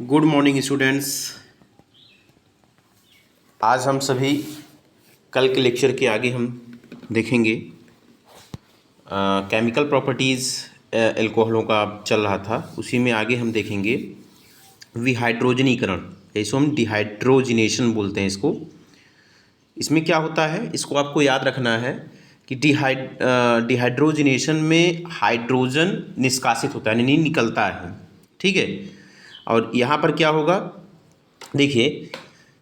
Good morning students. आज हम सभी कल के लेक्चर के आगे हम देखेंगे केमिकल प्रॉपर्टीज़ एल्कोहलों का चल रहा था, उसी में आगे हम देखेंगे विहाइड्रोजनीकरण। इसको हम डिहाइड्रोजिनेशन बोलते हैं इसको। इसमें क्या होता है, इसको आपको याद रखना है कि डिहाइड्रोजिनेशन में हाइड्रोजन निष्कासित होता है, यानी निकलता है। ठीक है, और यहाँ पर क्या होगा, देखिए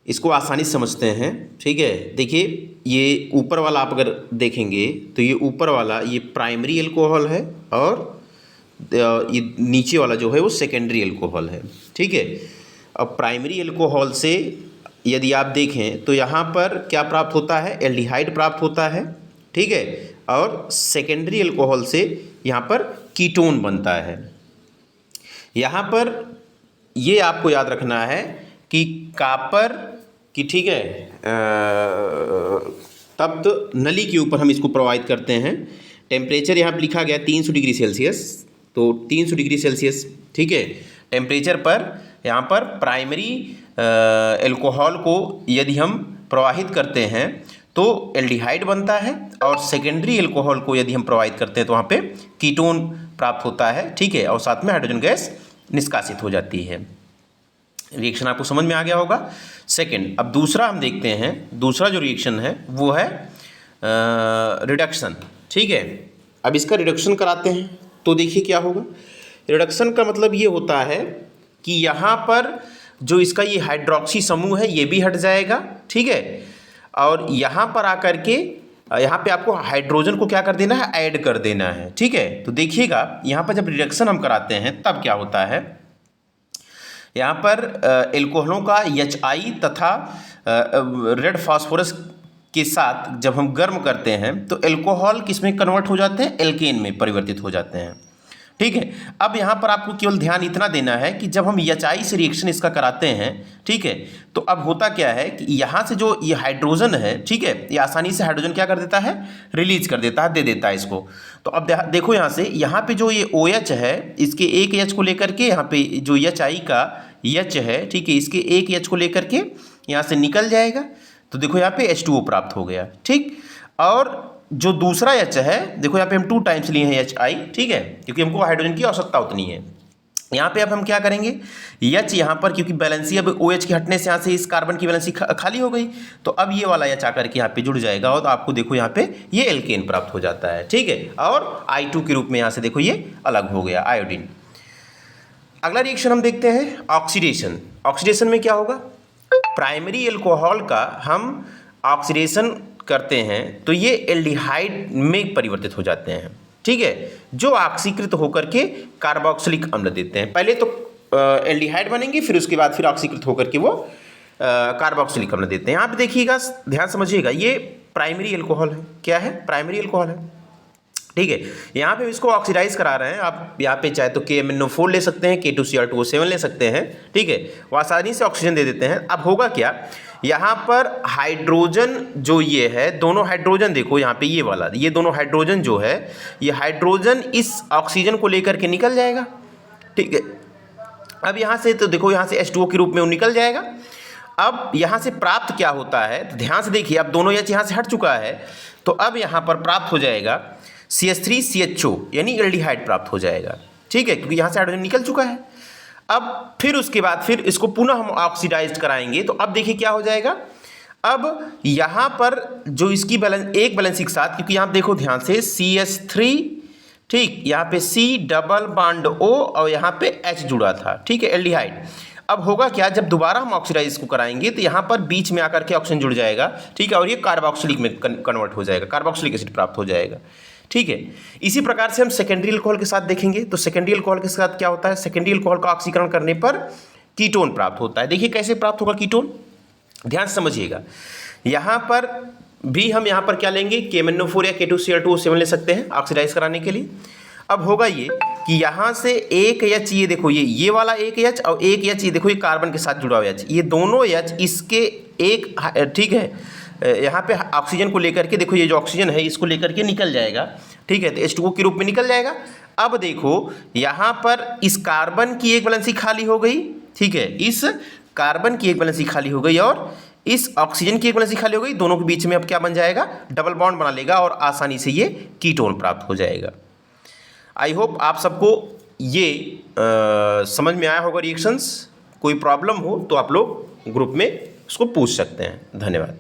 इसको आसानी से समझते हैं। ठीक है, देखिए ये ऊपर वाला आप अगर देखेंगे तो ये ऊपर वाला ये प्राइमरी अल्कोहल है और ये नीचे वाला जो है वो सेकेंडरी अल्कोहल है। ठीक है, अब प्राइमरी अल्कोहल से यदि आप देखें तो यहाँ पर क्या प्राप्त होता है, एल्डिहाइड प्राप्त होता है। ठीक है, और सेकेंडरी अल्कोहल से यहाँ पर कीटोन बनता है। यहाँ पर ये आपको याद रखना है कि कॉपर की, ठीक है, तप्त नली के ऊपर हम इसको प्रवाहित करते हैं। टेम्परेचर यहाँ पर लिखा गया 300 डिग्री सेल्सियस, तो 300 डिग्री सेल्सियस, ठीक है, टेम्परेचर पर यहाँ पर प्राइमरी एल्कोहल को यदि हम प्रवाहित करते हैं तो एल्डिहाइड बनता है, और सेकेंडरी एल्कोहल को यदि हम प्रवाहित करते हैं तो वहाँ पे कीटोन प्राप्त होता है। ठीक है, और साथ में हाइड्रोजन गैस निष्कासित हो जाती है। रिएक्शन आपको समझ में आ गया होगा। सेकंड, अब दूसरा हम देखते हैं। दूसरा जो रिएक्शन है वो है रिडक्शन। ठीक है, अब इसका रिडक्शन कराते हैं तो देखिए क्या होगा। रिडक्शन का मतलब ये होता है कि यहाँ पर जो इसका ये हाइड्रोक्सी समूह है ये भी हट जाएगा। ठीक है, और यहाँ पर आकर के यहाँ पे आपको हाइड्रोजन को क्या कर देना है, ऐड कर देना है। ठीक है, तो देखिएगा यहाँ पर जब रिडक्शन हम कराते हैं तब क्या होता है, यहाँ पर एल्कोहलों का HI तथा रेड फास्फोरस के साथ जब हम गर्म करते हैं तो एल्कोहल किस में कन्वर्ट हो जाते हैं, एल्केन में परिवर्तित हो जाते हैं। ठीक है, अब यहाँ पर आपको केवल ध्यान इतना देना है कि जब हम HI से रिएक्शन इसका कराते हैं, ठीक है, तो अब होता क्या है कि यहाँ से जो ये हाइड्रोजन है, ठीक है, ये आसानी से हाइड्रोजन क्या कर देता है, रिलीज कर देता है, दे देता है इसको। तो अब देखो यहाँ से, यहाँ पे जो ये OH है, इसके एक H को लेकर के यहाँ पे जो HI का H है, ठीक है, इसके एक H को लेकर के यहाँ से निकल जाएगा। तो देखो यहाँ पे H2O प्राप्त हो गया। ठीक, और जो दूसरा H है, देखो यहाँ पे हम 2 टाइम्स लिए हैं HI, ठीक है, क्योंकि हमको हाइड्रोजन की आवश्यकता उतनी है। यहाँ पे अब हम क्या करेंगे, H यहाँ पर क्योंकि बैलेंसी अब OH के हटने से यहाँ से इस कार्बन की बैलेंसी खाली हो गई, तो अब ये वाला H आकर के यहाँ पे जुड़ जाएगा और आपको देखो यहाँ पे ये एल्केन प्राप्त हो जाता है। ठीक है, और I2 के रूप में यहाँ से देखो ये अलग हो गया, आयोडीन। अगला रिएक्शन हम देखते हैं ऑक्सीडेशन। ऑक्सीडेशन में क्या होगा, प्राइमरी एल्कोहल का हम ऑक्सीडेशन करते हैं तो ये एल्डिहाइड में परिवर्तित हो जाते हैं। ठीक है, जो ऑक्सीकृत होकर के कार्बोक्सिलिक अम्ल देते हैं। पहले तो एल्डिहाइड बनेंगे, फिर उसके बाद फिर ऑक्सीकृत होकर के वो कार्बोक्सिलिक अम्ल देते हैं। यहाँ पे देखिएगा, ध्यान समझिएगा, ये प्राइमरी एल्कोहल है। क्या है, प्राइमरी एल्कोहल है। ठीक है, यहाँ पे इसको ऑक्सीडाइज करा रहे हैं। आप यहाँ पे चाहे तो KMnO4 ले सकते हैं, K2Cr2O7 ले सकते हैं। ठीक है, वो आसानी से ऑक्सीजन दे देते हैं। अब होगा क्या, यहाँ पर हाइड्रोजन जो ये है, दोनों हाइड्रोजन देखो यहाँ पे ये वाला, ये दोनों हाइड्रोजन जो है, ये हाइड्रोजन इस ऑक्सीजन को लेकर के निकल जाएगा। ठीक है, अब यहाँ से तो देखो यहाँ से H2O के रूप में वो निकल जाएगा। अब यहाँ से प्राप्त क्या होता है, तो ध्यान से देखिए, अब दोनों H यहाँ से हट चुका है, तो अब यहाँ पर प्राप्त हो जाएगा CH3CHO, यानी एल्डिहाइड प्राप्त हो जाएगा। ठीक है, क्योंकि यहाँ से हाइड्रोजन निकल चुका है। अब फिर उसके बाद फिर इसको पुनः हम ऑक्सीडाइज कराएंगे, तो अब देखिए क्या हो जाएगा। अब यहाँ पर जो इसकी बैलेंस, एक बैलेंस के साथ, क्योंकि यहाँ देखो ध्यान से CH3, ठीक, यहाँ पे C डबल बॉन्ड O और यहाँ पे H जुड़ा था। ठीक है, एल्डिहाइड। अब होगा क्या, जब दोबारा हम ऑक्सीडाइज को कराएंगे तो यहाँ पर बीच में आकर के ऑक्सीजन जुड़ जाएगा। ठीक है, और ये कार्बोक्सिलिक में कन्वर्ट हो जाएगा, कार्बोक्सिलिक एसिड प्राप्त हो जाएगा। ठीक है, इसी प्रकार से हम सेकेंडरी अल्कोहल के साथ देखेंगे। तो सेकेंडरी अल्कोहल के साथ क्या होता है, सेकेंडरी अल्कोहल का ऑक्सीकरण करने पर कीटोन प्राप्त होता है। देखिए कैसे प्राप्त होगा कीटोन, ध्यान से समझिएगा। यहाँ पर भी हम यहाँ पर क्या लेंगे, KMnO4 या K2Cr2O7 ले सकते हैं ऑक्सीडाइज कराने के लिए। अब होगा ये कि यहाँ से एक H, ये देखो ये वाला एक H और एक H, ये देखो ये कार्बन के साथ जुड़ा हुआ H, ये दोनों H इसके एक, ठीक है, यहाँ पे ऑक्सीजन को लेकर के देखो, ये जो ऑक्सीजन है इसको लेकर के निकल जाएगा। ठीक है, तो H2O के रूप में निकल जाएगा। अब देखो यहाँ पर इस कार्बन की एक वैलेंसी खाली हो गई, ठीक है, इस कार्बन की एक वैलेंसी खाली हो गई और इस ऑक्सीजन की एक वैलेंसी खाली हो गई, दोनों के बीच में अब क्या बन जाएगा, डबल बॉन्ड बना लेगा और आसानी से ये कीटोन प्राप्त हो जाएगा। आई होप आप सबको ये समझ में आया होगा रिएक्शंस। कोई प्रॉब्लम हो तो आप लोग ग्रुप में उसको पूछ सकते हैं। धन्यवाद।